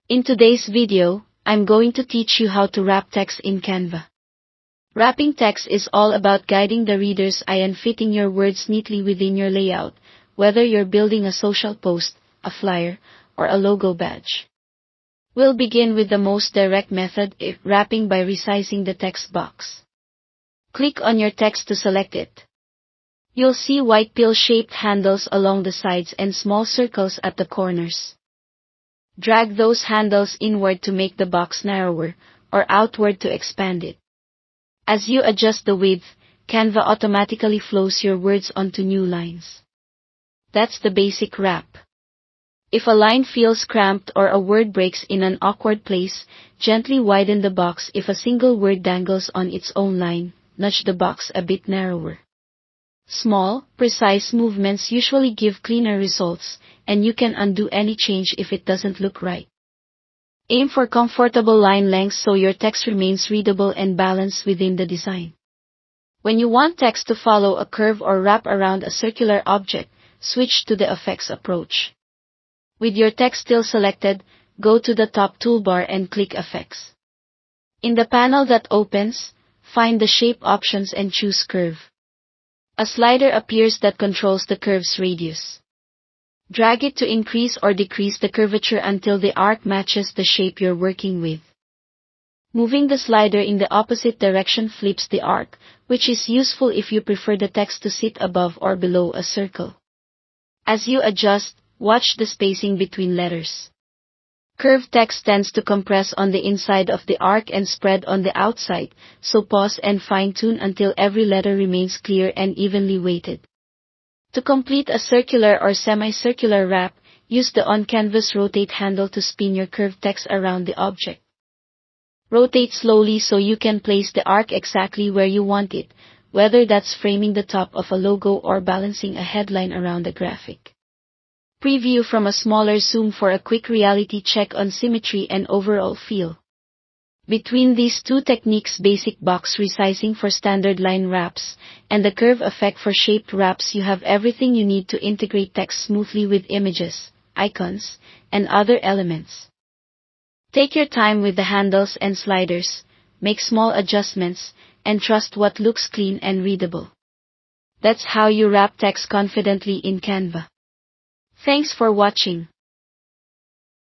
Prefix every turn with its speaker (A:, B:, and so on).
A: In today's video, I'm going to teach you how to wrap text in Canva. Wrapping text is all about guiding the reader's eye and fitting your words neatly within your layout, whether you're building a social post, a flyer, or a logo badge. We'll begin with the most direct method, wrapping by resizing the text box. Click on your text to select it. You'll see white pill-shaped handles along the sides and small circles at the corners. Drag those handles inward to make the box narrower, or outward to expand it. As you adjust the width, Canva automatically flows your words onto new lines. That's the basic wrap. If a line feels cramped or a word breaks in an awkward place, gently widen the box. If a single word dangles on its own line, nudge the box a bit narrower. Small, precise movements usually give cleaner results, and you can undo any change if it doesn't look right. Aim for comfortable line lengths so your text remains readable and balanced within the design. When you want text to follow a curve or wrap around a circular object, switch to the effects approach. With your text still selected, go to the top toolbar and click Effects. In the panel that opens, find the Shape options and choose Curve. A slider appears that controls the curve's radius. Drag it to increase or decrease the curvature until the arc matches the shape you're working with. Moving the slider in the opposite direction flips the arc, which is useful if you prefer the text to sit above or below a circle. As you adjust, watch the spacing between letters. Curved text tends to compress on the inside of the arc and spread on the outside, so pause and fine-tune until every letter remains clear and evenly weighted. To complete a circular or semicircular wrap, use the on-canvas rotate handle to spin your curved text around the object. Rotate slowly so you can place the arc exactly where you want it, whether that's framing the top of a logo or balancing a headline around a graphic. Preview from a smaller zoom for a quick reality check on symmetry and overall feel. Between these two techniques, basic box resizing for standard line wraps, and the curve effect for shaped wraps, you have everything you need to integrate text smoothly with images, icons, and other elements. Take your time with the handles and sliders, make small adjustments, and trust what looks clean and readable. That's how you wrap text confidently in Canva. Thanks for watching.